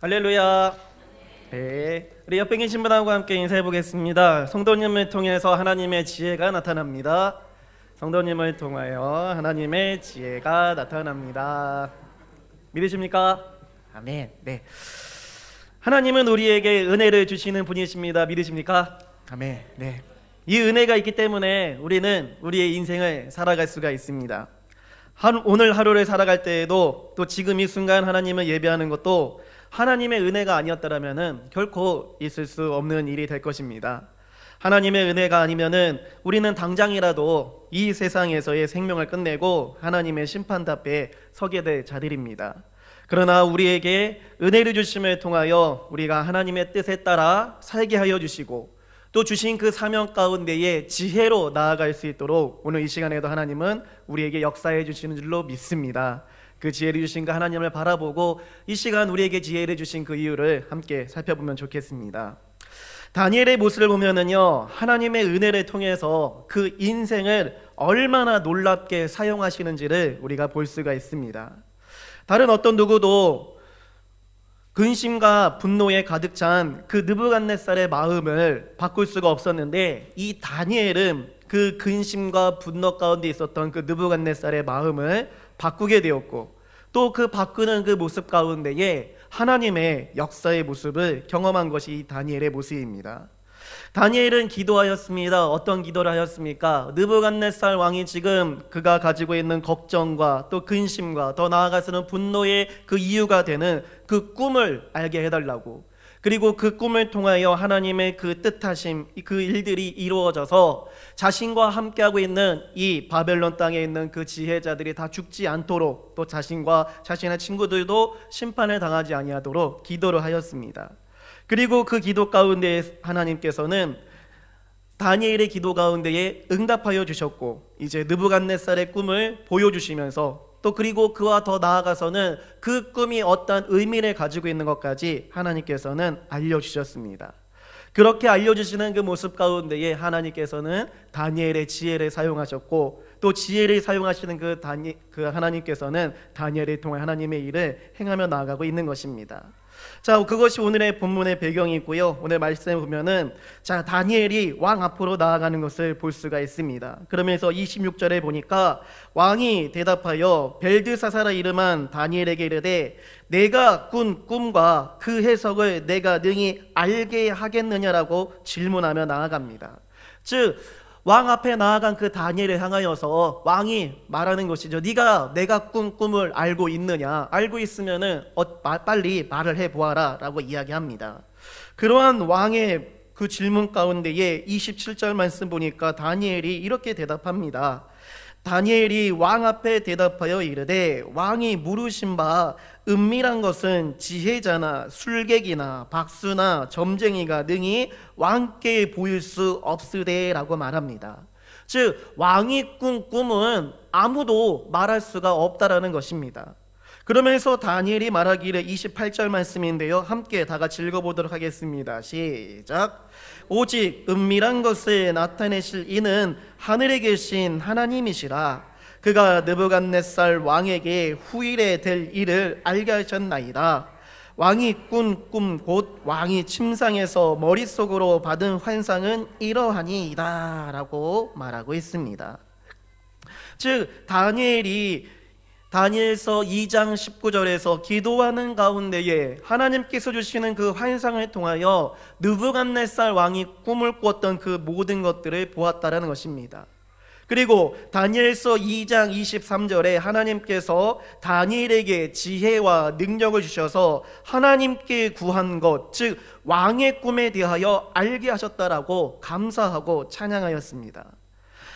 할렐루야. 네, 우리 옆에 계신 분하고 함께 인사해 보겠습니다. 성도님을 통해서 하나님의 지혜가 나타납니다. 성도님을 통하여 하나님의 지혜가 나타납니다. 믿으십니까? 아멘. 네. 하나님은 우리에게 은혜를 주시는 분이십니다. 믿으십니까? 아멘. 네. 이 은혜가 있기 때문에 우리는 우리의 인생을 살아갈 수가 있습니다. 오늘 하루를 살아갈 때에도 또 지금 이 순간 하나님을 예배하는 것도 하나님의 은혜가 아니었다라면은 결코 있을 수 없는 일이 될 것입니다. 하나님의 은혜가 아니면은 우리는 당장이라도 이 세상에서의 생명을 끝내고 하나님의 심판대 앞에 서게 될 자들입니다. 그러나 우리에게 은혜를 주심을 통하여 우리가 하나님의 뜻에 따라 살게 하여 주시고 또 주신 그 사명 가운데에 지혜로 나아갈 수 있도록 오늘 이 시간에도 하나님은 우리에게 역사해 주시는 줄로 믿습니다. 그 지혜를 주신 그 하나님을 바라보고 이 시간 우리에게 지혜를 주신 그 이유를 함께 살펴보면 좋겠습니다. 다니엘의 모습을 보면은요, 하나님의 은혜를 통해서 그 인생을 얼마나 놀랍게 사용하시는지를 우리가 볼 수가 있습니다. 다른 어떤 누구도 근심과 분노에 가득 찬 그 느부갓네살의 마음을 바꿀 수가 없었는데 이 다니엘은 그 근심과 분노 가운데 있었던 그 느부갓네살의 마음을 바꾸게 되었고 또 그 바꾸는 그 모습 가운데에 하나님의 역사의 모습을 경험한 것이 이 다니엘의 모습입니다. 다니엘은 기도하였습니다. 어떤 기도를 하였습니까? 느부갓네살 왕이 지금 그가 가지고 있는 걱정과 또 근심과 더 나아가서는 분노의 그 이유가 되는 그 꿈을 알게 해달라고, 그리고 그 꿈을 통하여 하나님의 그 뜻하심, 그 일들이 이루어져서 자신과 함께하고 있는 이 바벨론 땅에 있는 그 지혜자들이 다 죽지 않도록 또 자신과 자신의 친구들도 심판을 당하지 아니하도록 기도를 하였습니다. 그리고 그 기도 가운데 하나님께서는 다니엘의 기도 가운데에 응답하여 주셨고 이제 느부갓네살의 꿈을 보여주시면서 또 그리고 그와 더 나아가서는 그 꿈이 어떤 의미를 가지고 있는 것까지 하나님께서는 알려주셨습니다. 그렇게 알려주시는 그 모습 가운데에 하나님께서는 다니엘의 지혜를 사용하셨고 또 지혜를 사용하시는 그 하나님께서는 다니엘을 통해 하나님의 일을 행하며 나아가고 있는 것입니다. 자, 그것이 오늘의 본문의 배경이고요. 오늘 말씀에 보면은 자, 다니엘이 왕 앞으로 나아가는 것을 볼 수가 있습니다. 그러면서 26절에 보니까 왕이 대답하여 벨드사사라 이름한 다니엘에게 이르되 내가 꾼 꿈과 그 해석을 내가 능히 알게 하겠느냐라고 질문하며 나아갑니다. 즉 왕 앞에 나아간 그 다니엘을 향하여서 왕이 말하는 것이죠. 네가 내가 꾼 꿈을 알고 있느냐? 알고 있으면은 빨리 말을 해보아라 라고 이야기합니다. 그러한 왕의 그 질문 가운데에 27절 말씀 보니까 다니엘이 이렇게 대답합니다. 다니엘이 왕 앞에 대답하여 이르되 왕이 물으신 바 은밀한 것은 지혜자나 술객이나 박수나 점쟁이가 능히 왕께 보일 수 없으되 라고 말합니다. 즉 왕이 꾼 꿈은 아무도 말할 수가 없다라는 것입니다. 그러면서 다니엘이 말하기를 28절 말씀인데요, 함께 다 같이 읽어보도록 하겠습니다. 시작. 오직 은밀한 것을 나타내실 이는 하늘에 계신 하나님이시라. 그가 느부갓네살 왕에게 후일에 될 일을 알게 하셨나이다. 왕이 꾼 꿈 곧 왕이 침상에서 머릿속으로 받은 환상은 이러하니이다 라고 말하고 있습니다. 즉 다니엘서 2장 19절에서 기도하는 가운데에 하나님께서 주시는 그 환상을 통하여 느부갓네살 왕이 꿈을 꿨던 그 모든 것들을 보았다라는 것입니다. 그리고 다니엘서 2장 23절에 하나님께서 다니엘에게 지혜와 능력을 주셔서 하나님께 구한 것, 즉 왕의 꿈에 대하여 알게 하셨다라고 감사하고 찬양하였습니다.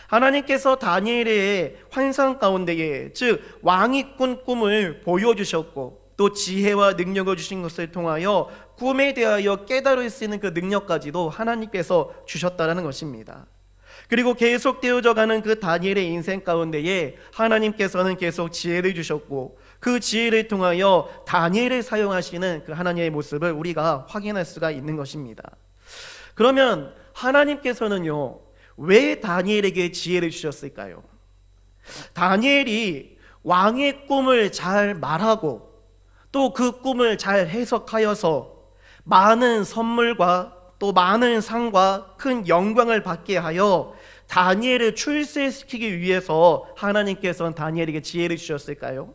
하나님께서 다니엘의 환상 가운데에 즉 왕이 꾼 꿈을 보여주셨고 또 지혜와 능력을 주신 것을 통하여 꿈에 대하여 깨달을 수 있는 그 능력까지도 하나님께서 주셨다라는 것입니다. 그리고 계속 되어져가는 그 다니엘의 인생 가운데에 하나님께서는 계속 지혜를 주셨고 그 지혜를 통하여 다니엘을 사용하시는 그 하나님의 모습을 우리가 확인할 수가 있는 것입니다. 그러면 하나님께서는요 왜 다니엘에게 지혜를 주셨을까요? 다니엘이 왕의 꿈을 잘 말하고 또 그 꿈을 잘 해석하여서 많은 선물과 또 많은 상과 큰 영광을 받게 하여 다니엘을 출세시키기 위해서 하나님께서는 다니엘에게 지혜를 주셨을까요?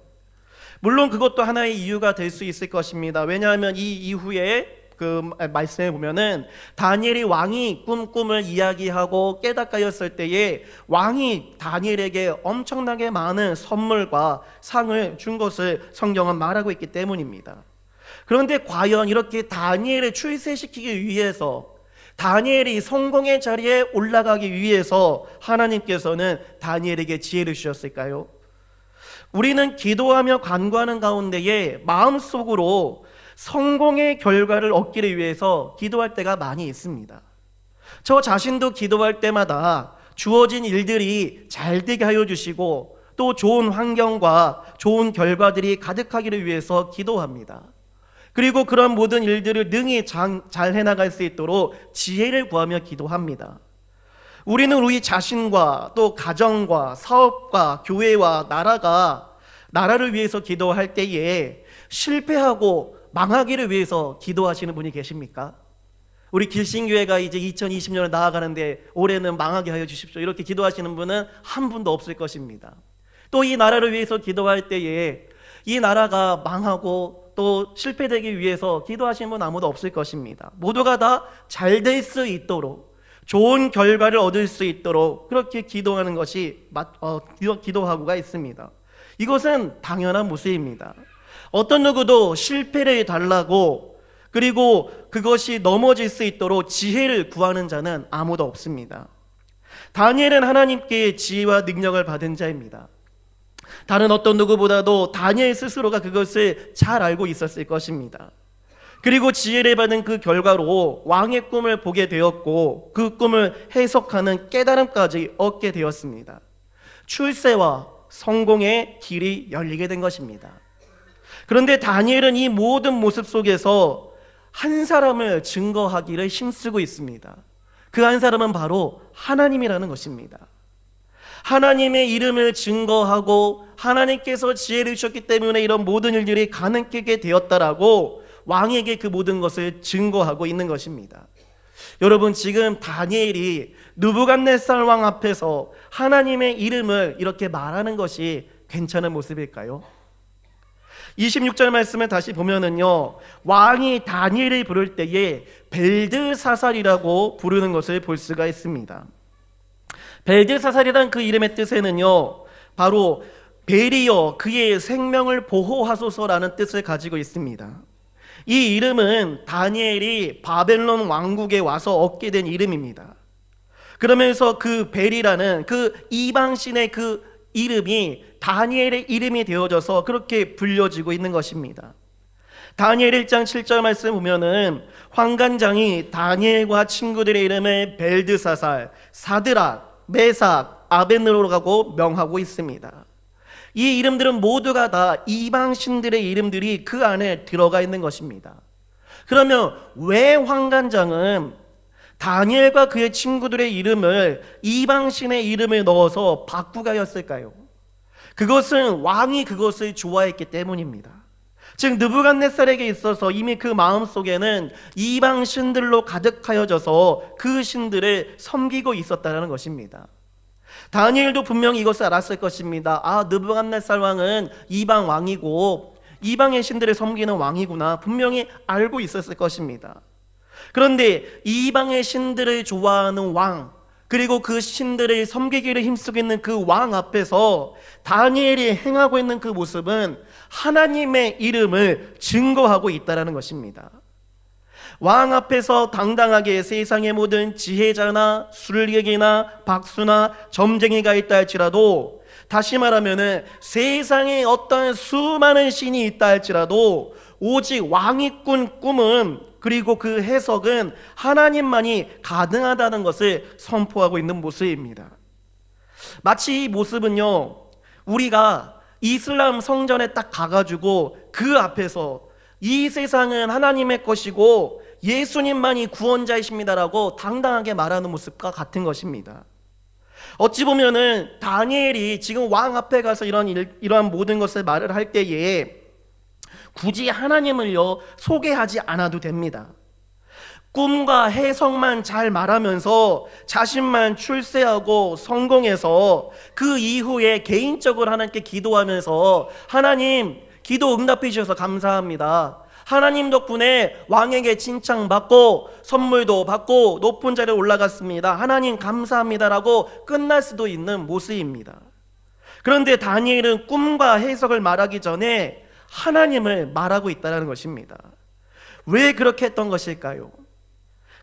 물론 그것도 하나의 이유가 될 수 있을 것입니다. 왜냐하면 이 이후에 그 말씀에 보면은 다니엘이 왕이 꿈을 이야기하고 깨닫가였을 때에 왕이 다니엘에게 엄청나게 많은 선물과 상을 준 것을 성경은 말하고 있기 때문입니다. 그런데 과연 이렇게 다니엘을 출세시키기 위해서, 다니엘이 성공의 자리에 올라가기 위해서 하나님께서는 다니엘에게 지혜를 주셨을까요? 우리는 기도하며 간구하는 가운데에 마음속으로 성공의 결과를 얻기를 위해서 기도할 때가 많이 있습니다. 저 자신도 기도할 때마다 주어진 일들이 잘 되게 하여 주시고 또 좋은 환경과 좋은 결과들이 가득하기를 위해서 기도합니다. 그리고 그런 모든 일들을 능히 잘 해나갈 수 있도록 지혜를 구하며 기도합니다. 우리는 우리 자신과 또 가정과 사업과 교회와 나라를 위해서 기도할 때에 실패하고 망하기를 위해서 기도하시는 분이 계십니까? 우리 길신교회가 이제 2020년에 나아가는데 올해는 망하게 하여 주십시오, 이렇게 기도하시는 분은 한 분도 없을 것입니다. 또 이 나라를 위해서 기도할 때에 이 나라가 망하고 또 실패되기 위해서 기도하시는 분 아무도 없을 것입니다. 모두가 다 잘 될 수 있도록, 좋은 결과를 얻을 수 있도록 그렇게 기도하는 것이 기도하고가 있습니다. 이것은 당연한 모습입니다. 어떤 누구도 실패를 달라고, 그리고 그것이 넘어질 수 있도록 지혜를 구하는 자는 아무도 없습니다. 다니엘은 하나님께 지혜와 능력을 받은 자입니다. 다른 어떤 누구보다도 다니엘 스스로가 그것을 잘 알고 있었을 것입니다. 그리고 지혜를 받은 그 결과로 왕의 꿈을 보게 되었고 그 꿈을 해석하는 깨달음까지 얻게 되었습니다. 출세와 성공의 길이 열리게 된 것입니다. 그런데 다니엘은 이 모든 모습 속에서 한 사람을 증거하기를 힘쓰고 있습니다. 그 한 사람은 바로 하나님이라는 것입니다. 하나님의 이름을 증거하고 하나님께서 지혜를 주셨기 때문에 이런 모든 일들이 가능하게 되었다라고 왕에게 그 모든 것을 증거하고 있는 것입니다. 여러분, 지금 다니엘이 느부갓네살 왕 앞에서 하나님의 이름을 이렇게 말하는 것이 괜찮은 모습일까요? 26절 말씀을 다시 보면은요, 왕이 다니엘을 부를 때에 벨드사살이라고 부르는 것을 볼 수가 있습니다. 벨드사살이란 그 이름의 뜻에는요, 바로 벨이여 그의 생명을 보호하소서라는 뜻을 가지고 있습니다. 이 이름은 다니엘이 바벨론 왕국에 와서 얻게 된 이름입니다. 그러면서 그 벨이라는 그 이방신의 그 이름이 다니엘의 이름이 되어져서 그렇게 불려지고 있는 것입니다. 다니엘 1장 7절 말씀 보면은 환관장이 다니엘과 친구들의 이름을 벨드사살, 사드락, 메삭, 아벳느고라고 명하고 있습니다. 이 이름들은 모두가 다 이방신들의 이름들이 그 안에 들어가 있는 것입니다. 그러면 왜 환관장은 다니엘과 그의 친구들의 이름을 이방신의 이름을 넣어서 바꾸게 하였을까요? 그것은 왕이 그것을 좋아했기 때문입니다. 즉 느부갓네살에게 있어서 이미 그 마음속에는 이방 신들로 가득하여져서 그 신들을 섬기고 있었다는 것입니다. 다니엘도 분명히 이것을 알았을 것입니다. 느부갓네살 왕은 이방 왕이고 이방의 신들을 섬기는 왕이구나, 분명히 알고 있었을 것입니다. 그런데 이방의 신들을 좋아하는 왕, 그리고 그 신들을 섬기기를 힘쓰고 있는 그 왕 앞에서 다니엘이 행하고 있는 그 모습은 하나님의 이름을 증거하고 있다는 것입니다. 왕 앞에서 당당하게 세상의 모든 지혜자나 술객이나 박수나 점쟁이가 있다 할지라도, 다시 말하면은 세상에 어떤 수많은 신이 있다 할지라도 오직 왕이 꾼 꿈은, 그리고 그 해석은 하나님만이 가능하다는 것을 선포하고 있는 모습입니다. 마치 이 모습은요, 우리가 이슬람 성전에 딱 가가지고 그 앞에서 이 세상은 하나님의 것이고 예수님만이 구원자이십니다라고 당당하게 말하는 모습과 같은 것입니다. 어찌 보면은 다니엘이 지금 왕 앞에 가서 이러한 모든 것을 말을 할 때에 굳이 하나님을요 소개하지 않아도 됩니다. 꿈과 해석만 잘 말하면서 자신만 출세하고 성공해서 그 이후에 개인적으로 하나님께 기도하면서 하나님 기도 응답해 주셔서 감사합니다, 하나님 덕분에 왕에게 칭찬받고 선물도 받고 높은 자리에 올라갔습니다, 하나님 감사합니다라고 끝날 수도 있는 모습입니다. 그런데 다니엘은 꿈과 해석을 말하기 전에 하나님을 말하고 있다는 것입니다. 왜 그렇게 했던 것일까요?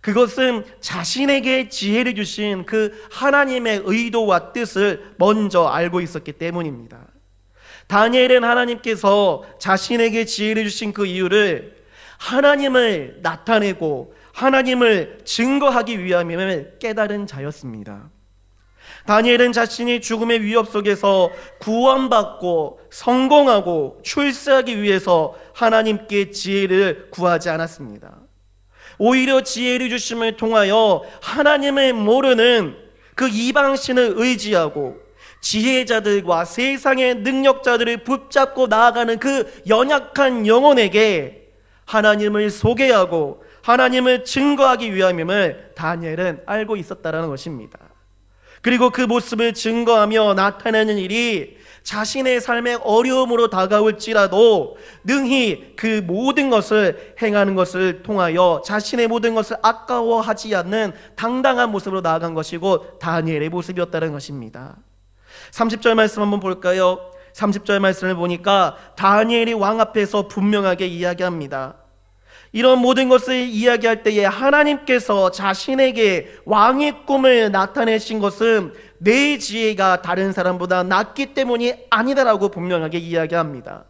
그것은 자신에게 지혜를 주신 그 하나님의 의도와 뜻을 먼저 알고 있었기 때문입니다. 다니엘은 하나님께서 자신에게 지혜를 주신 그 이유를 하나님을 나타내고 하나님을 증거하기 위함임을 깨달은 자였습니다. 다니엘은 자신이 죽음의 위협 속에서 구원받고 성공하고 출세하기 위해서 하나님께 지혜를 구하지 않았습니다. 오히려 지혜를 주심을 통하여 하나님을 모르는 그 이방신을 의지하고 지혜자들과 세상의 능력자들을 붙잡고 나아가는 그 연약한 영혼에게 하나님을 소개하고 하나님을 증거하기 위함임을 다니엘은 알고 있었다는 것입니다. 그리고 그 모습을 증거하며 나타내는 일이 자신의 삶의 어려움으로 다가올지라도 능히 그 모든 것을 행하는 것을 통하여 자신의 모든 것을 아까워하지 않는 당당한 모습으로 나아간 것이고 다니엘의 모습이었다는 것입니다. 30절 말씀 한번 볼까요? 30절 말씀을 보니까 다니엘이 왕 앞에서 분명하게 이야기합니다. 이런 모든 것을 이야기할 때에 하나님께서 자신에게 왕의 꿈을 나타내신 것은 내 지혜가 다른 사람보다 낫기 때문이 아니다라고 분명하게 이야기합니다.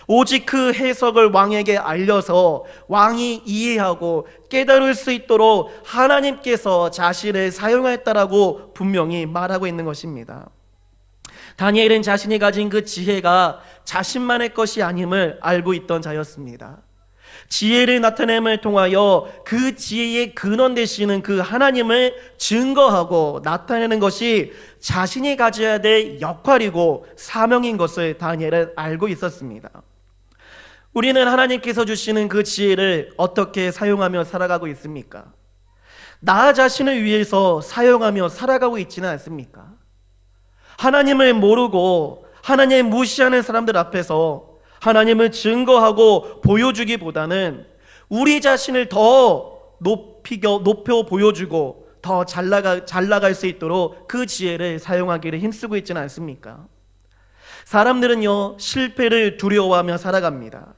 오직 그 해석을 왕에게 알려서 왕이 이해하고 깨달을 수 있도록 하나님께서 자신을 사용했다라고 분명히 말하고 있는 것입니다. 다니엘은 자신이 가진 그 지혜가 자신만의 것이 아님을 알고 있던 자였습니다. 지혜를 나타냄을 통하여 그 지혜의 근원 되시는 그 하나님을 증거하고 나타내는 것이 자신이 가져야 될 역할이고 사명인 것을 다니엘은 알고 있었습니다. 우리는 하나님께서 주시는 그 지혜를 어떻게 사용하며 살아가고 있습니까? 나 자신을 위해서 사용하며 살아가고 있지는 않습니까? 하나님을 모르고 하나님을 무시하는 사람들 앞에서 하나님을 증거하고 보여주기보다는 우리 자신을 더 높여 보여주고 더 잘 나갈 수 있도록 그 지혜를 사용하기를 힘쓰고 있지는 않습니까? 사람들은요, 실패를 두려워하며 살아갑니다.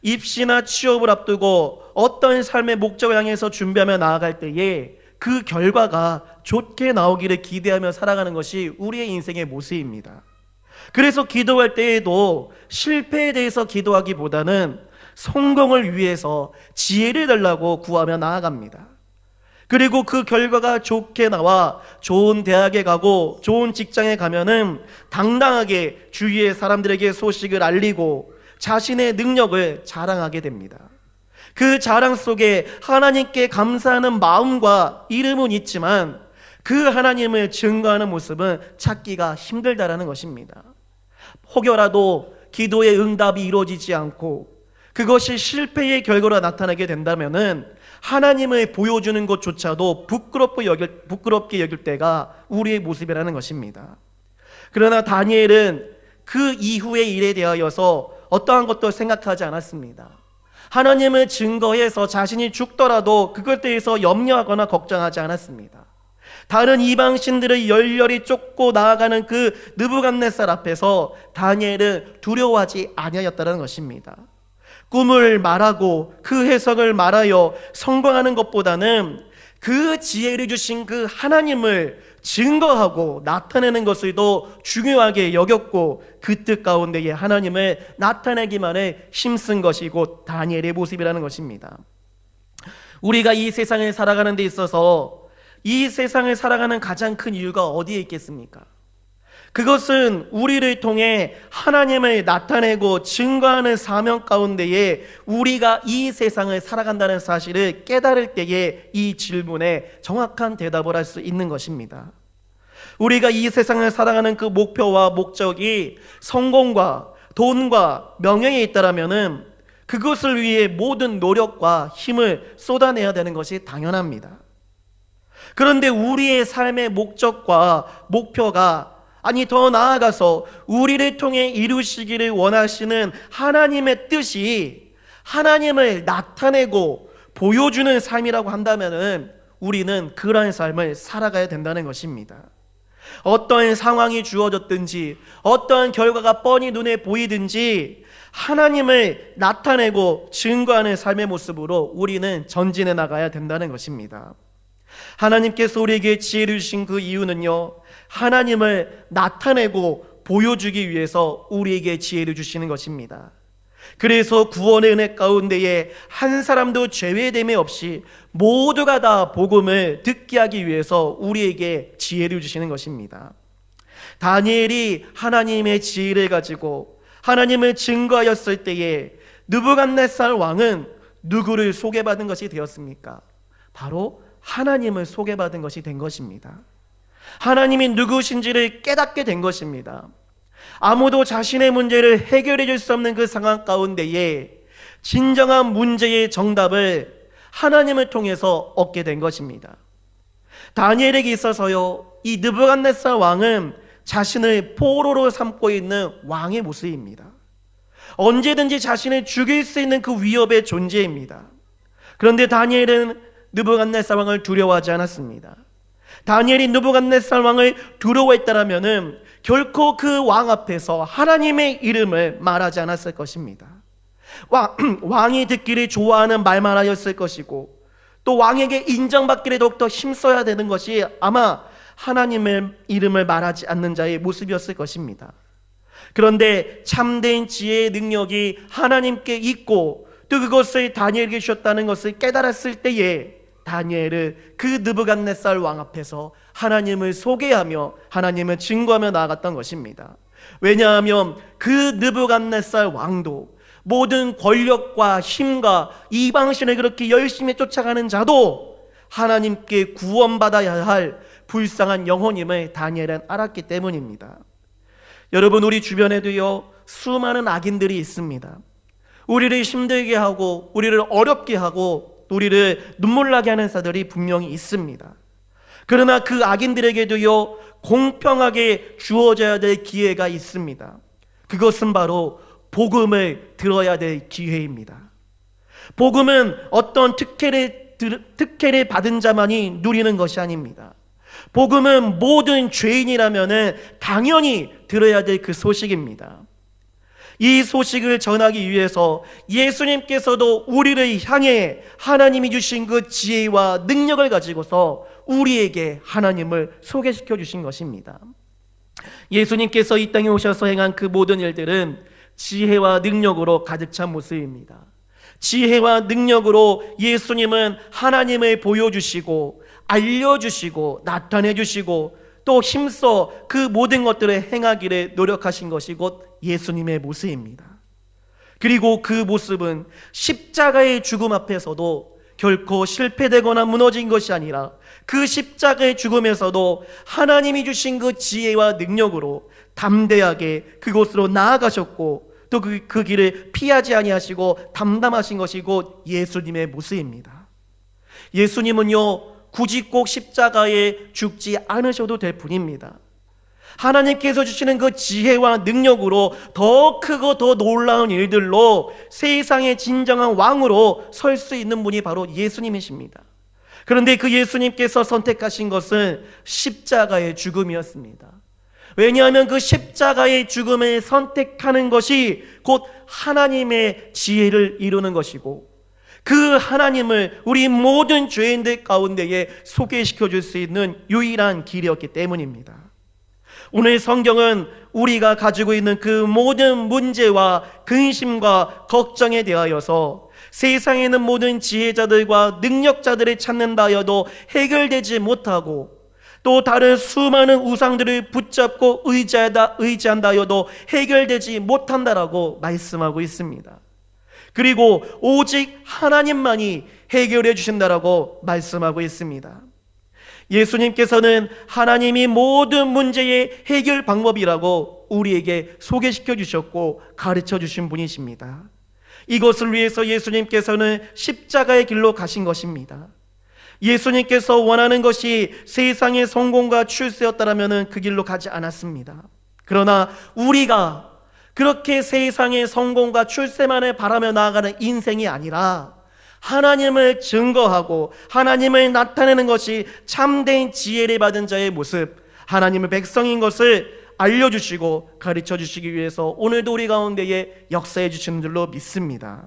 입시나 취업을 앞두고 어떤 삶의 목적을 향해서 준비하며 나아갈 때에 그 결과가 좋게 나오기를 기대하며 살아가는 것이 우리의 인생의 모습입니다. 그래서 기도할 때에도 실패에 대해서 기도하기보다는 성공을 위해서 지혜를 달라고 구하며 나아갑니다. 그리고 그 결과가 좋게 나와 좋은 대학에 가고 좋은 직장에 가면은 당당하게 주위의 사람들에게 소식을 알리고 자신의 능력을 자랑하게 됩니다. 그 자랑 속에 하나님께 감사하는 마음과 이름은 있지만 그 하나님을 증거하는 모습은 찾기가 힘들다라는 것입니다. 혹여라도 기도의 응답이 이루어지지 않고 그것이 실패의 결과로 나타나게 된다면은 하나님을 보여주는 것조차도 부끄럽게 여길 때가 우리의 모습이라는 것입니다. 그러나 다니엘은 그 이후의 일에 대하여서 어떠한 것도 생각하지 않았습니다. 하나님을 증거해서 자신이 죽더라도 그것 대해서 염려하거나 걱정하지 않았습니다. 다른 이방신들을 열렬히 쫓고 나아가는 그 느부갓네살 앞에서 다니엘은 두려워하지 아니하였다는 것입니다. 꿈을 말하고 그 해석을 말하여 성공하는 것보다는 그 지혜를 주신 그 하나님을 증거하고 나타내는 것을 더 중요하게 여겼고 그 뜻 가운데에 하나님을 나타내기만에 힘쓴 것이 곧 다니엘의 모습이라는 것입니다. 우리가 이 세상을 살아가는 데 있어서 이 세상을 살아가는 가장 큰 이유가 어디에 있겠습니까? 그것은 우리를 통해 하나님을 나타내고 증거하는 사명 가운데에 우리가 이 세상을 살아간다는 사실을 깨달을 때에 이 질문에 정확한 대답을 할 수 있는 것입니다. 우리가 이 세상을 살아가는 그 목표와 목적이 성공과 돈과 명예에 있다라면은 그것을 위해 모든 노력과 힘을 쏟아내야 되는 것이 당연합니다. 그런데 우리의 삶의 목적과 목표가, 아니 더 나아가서 우리를 통해 이루시기를 원하시는 하나님의 뜻이 하나님을 나타내고 보여주는 삶이라고 한다면은 우리는 그러한 삶을 살아가야 된다는 것입니다. 어떠한 상황이 주어졌든지 어떠한 결과가 뻔히 눈에 보이든지 하나님을 나타내고 증거하는 삶의 모습으로 우리는 전진해 나가야 된다는 것입니다. 하나님께서 우리에게 지혜를 주신 그 이유는요, 하나님을 나타내고 보여주기 위해서 우리에게 지혜를 주시는 것입니다. 그래서 구원의 은혜 가운데에 한 사람도 제외됨이 없이 모두가 다 복음을 듣게 하기 위해서 우리에게 지혜를 주시는 것입니다. 다니엘이 하나님의 지혜를 가지고 하나님을 증거하였을 때에 느부갓네살 왕은 누구를 소개받은 것이 되었습니까? 바로 하나님을 소개받은 것이 된 것입니다. 하나님이 누구신지를 깨닫게 된 것입니다. 아무도 자신의 문제를 해결해 줄 수 없는 그 상황 가운데에 진정한 문제의 정답을 하나님을 통해서 얻게 된 것입니다. 다니엘에게 있어서요, 이 느부갓네살 왕은 자신을 포로로 삼고 있는 왕의 모습입니다. 언제든지 자신을 죽일 수 있는 그 위협의 존재입니다. 그런데 다니엘은 느부갓네살 왕을 두려워하지 않았습니다. 다니엘이 느부갓네살 왕을 두려워했다라면은 결코 그 왕 앞에서 하나님의 이름을 말하지 않았을 것입니다. 왕이 듣기를 좋아하는 말만 하였을 것이고, 또 왕에게 인정받기를 더욱더 힘써야 되는 것이 아마 하나님의 이름을 말하지 않는 자의 모습이었을 것입니다. 그런데 참된 지혜의 능력이 하나님께 있고 또 그것을 다니엘에게 주셨다는 것을 깨달았을 때에 다니엘은 그 느부갓네살 왕 앞에서 하나님을 소개하며 하나님을 증거하며 나아갔던 것입니다. 왜냐하면 그 느부갓네살 왕도 모든 권력과 힘과 이방신을 그렇게 열심히 쫓아가는 자도 하나님께 구원받아야 할 불쌍한 영혼임을 다니엘은 알았기 때문입니다. 여러분, 우리 주변에도요, 수많은 악인들이 있습니다. 우리를 힘들게 하고 우리를 어렵게 하고 우리를 눈물나게 하는 자들이 분명히 있습니다. 그러나 그 악인들에게도요, 공평하게 주어져야 될 기회가 있습니다. 그것은 바로 복음을 들어야 될 기회입니다. 복음은 어떤 특혜를 받은 자만이 누리는 것이 아닙니다. 복음은 모든 죄인이라면 당연히 들어야 될 그 소식입니다. 이 소식을 전하기 위해서 예수님께서도 우리를 향해 하나님이 주신 그 지혜와 능력을 가지고서 우리에게 하나님을 소개시켜 주신 것입니다. 예수님께서 이 땅에 오셔서 행한 그 모든 일들은 지혜와 능력으로 가득 찬 모습입니다. 지혜와 능력으로 예수님은 하나님을 보여주시고 알려주시고 나타내주시고 또 힘써 그 모든 것들을 행하기를 노력하신 것이 곧 예수님의 모습입니다. 그리고 그 모습은 십자가의 죽음 앞에서도 결코 실패되거나 무너진 것이 아니라 그 십자가의 죽음에서도 하나님이 주신 그 지혜와 능력으로 담대하게 그곳으로 나아가셨고 또 그 길을 피하지 아니하시고 담담하신 것이 곧 예수님의 모습입니다. 예수님은요, 굳이 꼭 십자가에 죽지 않으셔도 될 뿐입니다. 하나님께서 주시는 그 지혜와 능력으로 더 크고 더 놀라운 일들로 세상의 진정한 왕으로 설 수 있는 분이 바로 예수님이십니다. 그런데 그 예수님께서 선택하신 것은 십자가의 죽음이었습니다. 왜냐하면 그 십자가의 죽음을 선택하는 것이 곧 하나님의 지혜를 이루는 것이고 그 하나님을 우리 모든 죄인들 가운데에 소개시켜 줄 수 있는 유일한 길이었기 때문입니다. 오늘 성경은 우리가 가지고 있는 그 모든 문제와 근심과 걱정에 대하여서 세상에 있는 모든 지혜자들과 능력자들을 찾는다 하여도 해결되지 못하고 또 다른 수많은 우상들을 붙잡고 의지한다 하여도 해결되지 못한다라고 말씀하고 있습니다. 그리고 오직 하나님만이 해결해 주신다라고 말씀하고 있습니다. 예수님께서는 하나님이 모든 문제의 해결 방법이라고 우리에게 소개시켜 주셨고 가르쳐 주신 분이십니다. 이것을 위해서 예수님께서는 십자가의 길로 가신 것입니다. 예수님께서 원하는 것이 세상의 성공과 출세였다면 그 길로 가지 않았습니다. 그러나 우리가 그렇게 세상의 성공과 출세만을 바라며 나아가는 인생이 아니라 하나님을 증거하고 하나님을 나타내는 것이 참된 지혜를 받은 자의 모습, 하나님의 백성인 것을 알려주시고 가르쳐주시기 위해서 오늘도 우리 가운데에 역사해 주시는 줄로 믿습니다.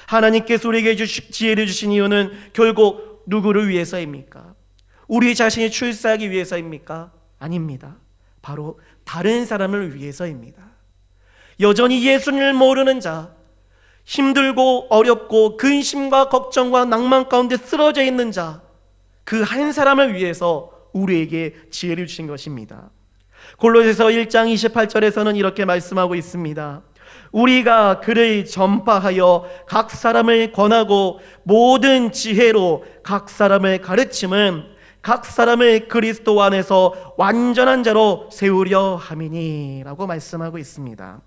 하나님께서 우리에게 지혜를 주신 이유는 결국 누구를 위해서입니까? 우리 자신이 출세하기 위해서입니까? 아닙니다. 바로 다른 사람을 위해서입니다. 여전히 예수님을 모르는 자, 힘들고 어렵고 근심과 걱정과 낭만 가운데 쓰러져 있는 자, 그 한 사람을 위해서 우리에게 지혜를 주신 것입니다. 골로새서 1장 28절에서는 이렇게 말씀하고 있습니다. 우리가 그를 전파하여 각 사람을 권하고 모든 지혜로 각 사람을 가르침은 각 사람을 그리스도 안에서 완전한 자로 세우려 함이니 라고 말씀하고 있습니다.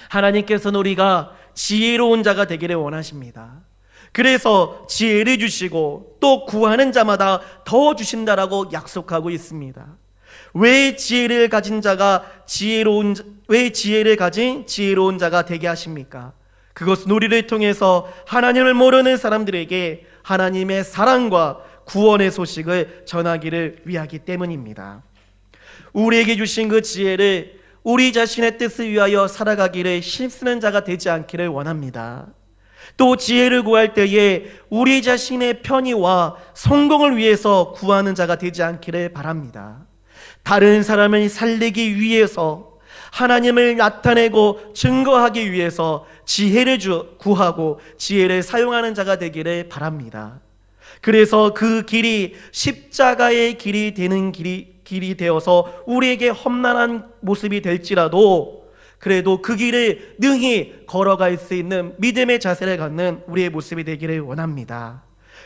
하나님께서는 우리가 지혜로운 자가 되기를 원하십니다. 그래서 지혜를 주시고 또 구하는 자마다 더 주신다라고 약속하고 있습니다. 왜 지혜를 가진 지혜로운 자가 되게 하십니까? 그것은 우리를 통해서 하나님을 모르는 사람들에게 하나님의 사랑과 구원의 소식을 전하기를 위하기 때문입니다. 우리에게 주신 그 지혜를 우리 자신의 뜻을 위하여 살아가기를 힘쓰는 자가 되지 않기를 원합니다. 또 지혜를 구할 때에 우리 자신의 편의와 성공을 위해서 구하는 자가 되지 않기를 바랍니다. 다른 사람을 살리기 위해서, 하나님을 나타내고 증거하기 위해서 지혜를 구하고 지혜를 사용하는 자가 되기를 바랍니다. 그래서 그 길이 십자가의 길이 되는 길이 되어서 우리에게 험난한 모습이 될지라도 그래도 그 길을 능히 걸어갈 수 있는 믿음의 자세를 갖는 우리의 모습이 되기를 원합니다.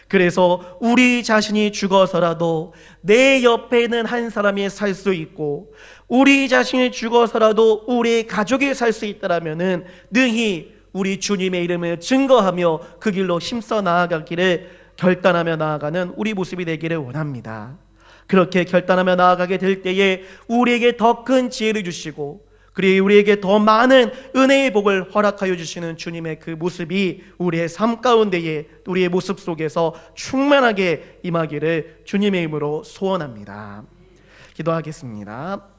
그래서 우리 자신이 죽어서라도 내 옆에 있는 한 사람이 살 수 있고, 우리 자신이 죽어서라도 우리 가족이 살 수 있다면 능히 우리 주님의 이름을 증거하며 그 길로 힘써 나아가기를 결단하며 나아가는 우리 모습이 되기를 원합니다. 그렇게 결단하며 나아가게 될 때에 우리에게 더 큰 지혜를 주시고, 그리고 우리에게 더 많은 은혜의 복을 허락하여 주시는 주님의 그 모습이 우리의 삶 가운데에, 우리의 모습 속에서 충만하게 임하기를 주님의 이름으로 소원합니다. 기도하겠습니다.